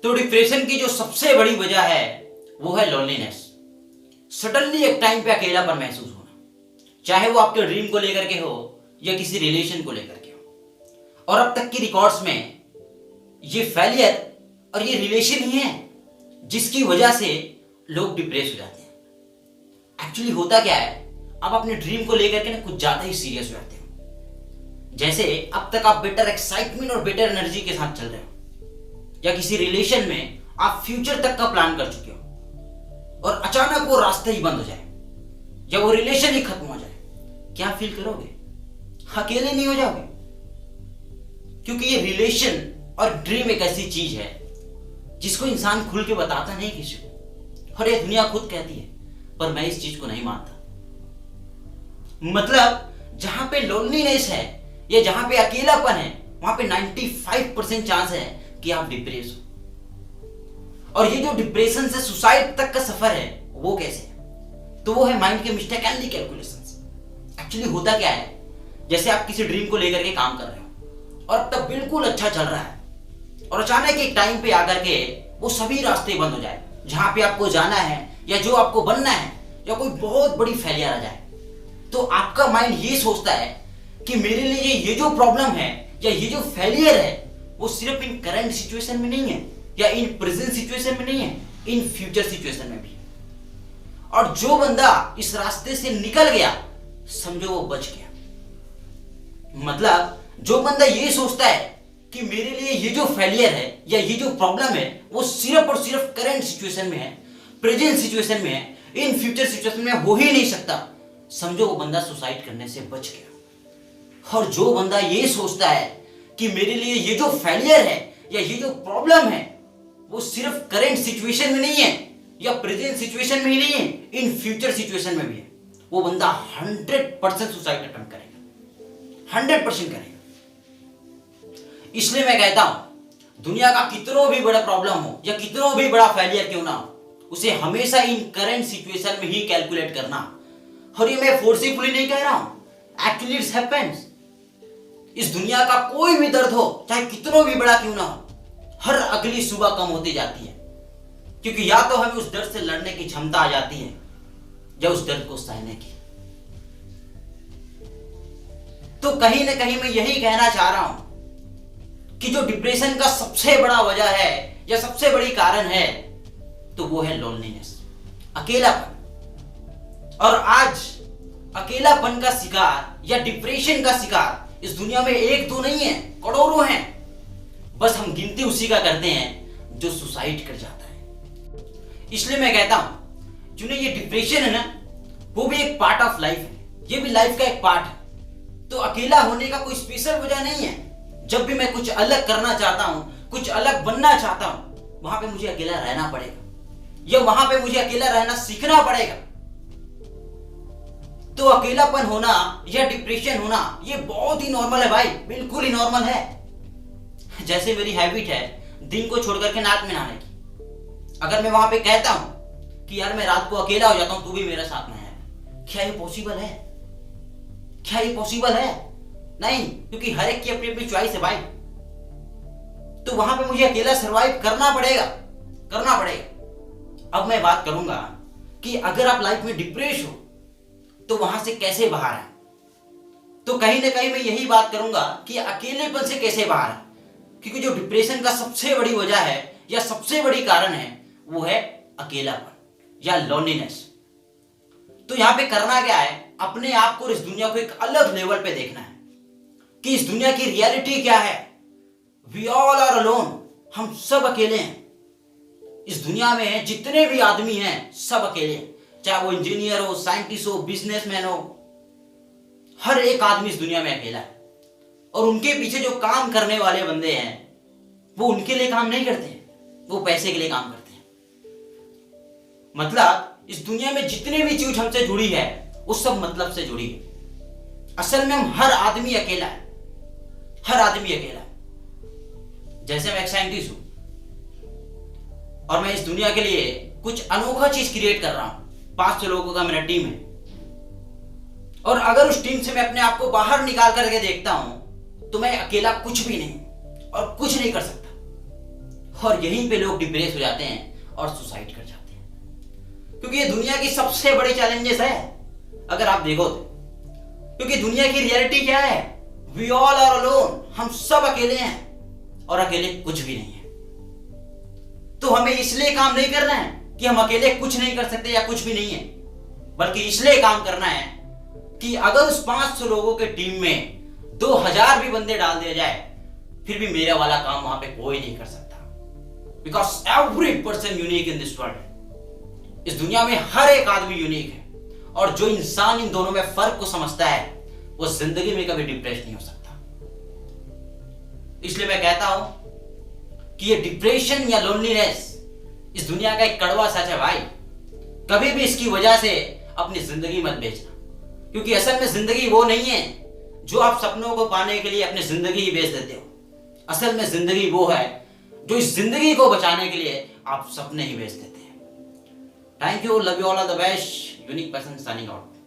तो डिप्रेशन की जो सबसे बड़ी वजह है वो है लोनलीनेस। सडनली एक टाइम पे अकेलापन महसूस होना, चाहे वो आपके ड्रीम को लेकर के हो या किसी रिलेशन को लेकर के हो। और अब तक की रिकॉर्ड्स में ये फेलियर और ये रिलेशन ही है जिसकी वजह से लोग डिप्रेस हो जाते हैं। एक्चुअली होता क्या है, आप अपने ड्रीम को लेकर के ना कुछ ज्यादा ही सीरियस हो जाते हो। जैसे अब तक आप बेटर एक्साइटमेंट और बेटर एनर्जी के साथ चल रहे हो, या किसी रिलेशन में आप फ्यूचर तक का प्लान कर चुके हो और अचानक वो रास्ता ही बंद हो जाए या वो रिलेशन ही खत्म हो जाए, क्या फील करोगे? अकेले नहीं हो जाओगे? क्योंकि ये रिलेशन और ड्रीम एक ऐसी चीज है जिसको इंसान खुल के बताता नहीं किसी को, और ये दुनिया खुद कहती है, पर मैं इस चीज को नहीं मानता। मतलब जहां पे लोनलीनेस है या जहां पे अकेलापन है, वहां पे 95% चांस है कि आप डिप्रेस हो। और ये जो डिप्रेशन से सुसाइड तक का सफर है वो कैसे है? तो वो है माइंड के मिस्टेक एंड कैलकुलेशंस। एक्चुअली होता क्या है, जैसे आप किसी ड्रीम को लेकर के काम कर रहे हो और अब तक बिल्कुल अच्छा चल रहा है, और अचानक एक टाइम पे आकर के वो सभी रास्ते बंद हो जाए जहां पे आपको जाना है या जो आपको बनना है, या कोई बहुत बड़ी फेलियर आ जाए, तो आपका माइंड ये सोचता है कि मेरे लिए ये जो प्रॉब्लम है या ये जो फेलियर है वो सिर्फ इन करंट सिचुएशन में नहीं है या इन प्रेजेंट सिचुएशन में नहीं है, इन फ्यूचर सिचुएशन में भी है। और जो बंदा इस रास्ते से निकल गया, समझो वो बच गया। मतलब जो बंदा ये सोचता है कि मेरे लिए ये जो फेलियर है या ये जो प्रॉब्लम है वो सिर्फ और सिर्फ करंट सिचुएशन में है, प्रेजेंट सिचुएशन में है, इन फ्यूचर सिचुएशन में हो ही नहीं सकता, समझो वो बंदा सुसाइड करने से बच गया। और जो बंदा ये सोचता है कि मेरे लिए ये जो फेलियर है या ये जो प्रॉब्लम है वो सिर्फ करंट सिचुएशन में नहीं है या प्रेजेंट सिचुएशन में ही नहीं है, इन फ्यूचर सिचुएशन में भी है, वो बंदा 100% सुसाइड अटेम्प्ट करेगा, 100% करेगा। इसलिए मैं कहता हूं दुनिया का कितनों भी बड़ा प्रॉब्लम हो या कितनों भी बड़ा फेलियर क्यों ना हो, उसे हमेशा इन करंट सिचुएशन में ही कैलकुलेट करना। और ये मैं फोर्सफुली नहीं कह रहा हूं, एक्चुअली इट्स हैपेंस। इस दुनिया का कोई भी दर्द हो, चाहे कितनों भी बड़ा क्यों ना हो, हर अगली सुबह कम होती जाती है, क्योंकि या तो हमें उस दर्द से लड़ने की क्षमता आ जाती है या उस दर्द को सहने की। तो कहीं ना कहीं मैं यही कहना चाह रहा हूं कि जो डिप्रेशन का सबसे बड़ा वजह है या सबसे बड़ी कारण है तो वो है लोनलीनेस, अकेलापन। और आज अकेलापन का शिकार या डिप्रेशन का शिकार इस दुनिया में एक दो नहीं है, करोड़ों हैं। बस हम गिनती उसी का करते हैं जो सुसाइड कर जाता है। इसलिए मैं कहता हूं जिन्हें ये डिप्रेशन है ना, वो भी एक पार्ट ऑफ लाइफ है, ये भी लाइफ का एक पार्ट है। तो अकेला होने का कोई स्पेशल वजह नहीं है। जब भी मैं कुछ अलग करना चाहता हूं, कुछ अलग बनना चाहता हूं, वहां पे मुझे अकेला रहना पड़ेगा या वहां पे मुझे अकेला रहना सीखना पड़ेगा। तो अकेलापन होना या डिप्रेशन होना ये बहुत ही नॉर्मल है भाई, बिल्कुल ही नॉर्मल है। जैसे मेरी हैबिट है दिन को छोड़ करके रात में नहाने की, अगर मैं वहां पे कहता हूं कि यार मैं रात को अकेला हो जाता हूं, तू भी मेरे साथ में है, क्या ये पॉसिबल है? क्या ये पॉसिबल है? नहीं, क्योंकि हर एक की अपनी अपनी चॉइस है भाई। तो वहां पे मुझे अकेला सरवाइव करना पड़ेगा, करना पड़ेगा। अब मैं बात करूंगा कि अगर आप लाइफ में डिप्रेस हो तो वहां से कैसे बाहर आए। तो कहीं ना कहीं मैं यही बात करूंगा कि अकेलेपन से कैसे बाहर आए, क्योंकि जो डिप्रेशन का सबसे बड़ी वजह है या सबसे बड़ी कारण है वो है अकेलापन या लोनलीनेस। तो यहां पे करना क्या है, अपने आप को और इस दुनिया को एक अलग लेवल पे देखना है कि इस दुनिया की रियलिटी क्या है। वी ऑल आर अलोन, हम सब अकेले हैं। इस दुनिया में जितने भी आदमी हैं सब अकेले हैं, चाहे वो इंजीनियर हो, साइंटिस्ट हो, बिजनेसमैन हो, हर एक आदमी इस दुनिया में अकेला है। और उनके पीछे जो काम करने वाले बंदे हैं वो उनके लिए काम नहीं करते हैं, वो पैसे के लिए काम करते हैं। मतलब इस दुनिया में जितने भी चीज हमसे जुड़ी है वो सब मतलब से जुड़ी है। असल में हम हर आदमी अकेला है, हर आदमी अकेला है। जैसे मैं एक साइंटिस्ट हूं और मैं इस दुनिया के लिए कुछ अनोखा चीज क्रिएट कर रहा हूं, 500 लोगों का मेरा टीम है, और अगर उस टीम से मैं अपने आप को बाहर निकाल करके देखता हूं तो मैं अकेला कुछ भी नहीं और कुछ नहीं कर सकता। और यहीं पे लोग डिप्रेस हो जाते हैं और सुसाइड कर जाते हैं, क्योंकि ये दुनिया की सबसे बड़ी चैलेंजेस है अगर आप देखो तो। क्योंकि दुनिया की रियलिटी क्या है, वी ऑल आर अलोन, हम सब अकेले हैं और अकेले कुछ भी नहीं है। तो हमें इसलिए काम नहीं करना है कि हम अकेले कुछ नहीं कर सकते या कुछ भी नहीं है, बल्कि इसलिए काम करना है कि अगर उस 500 लोगों के टीम में 2000 भी बंदे डाल दिया जाए, फिर भी मेरा वाला काम वहां पे कोई नहीं कर सकता। Because every person unique in this world. इस दुनिया में हर एक आदमी यूनिक है, और जो इंसान इन दोनों में फर्क को समझता है वो जिंदगी में कभी डिप्रेस नहीं हो सकता। इसलिए मैं कहता हूं कि ये डिप्रेशन या लोनलीनेस इस दुनिया का एक कड़वा सच है भाई। कभी भी इसकी वजह से अपनी जिंदगी मत बेचना, क्योंकि असल में जिंदगी वो नहीं है जो आप सपनों को पाने के लिए अपनी जिंदगी ही बेच देते हो। असल में जिंदगी वो है जो इस जिंदगी को बचाने के लिए आप सपने ही बेच देते हैं। Thank you, love you all the best, unique person signing out.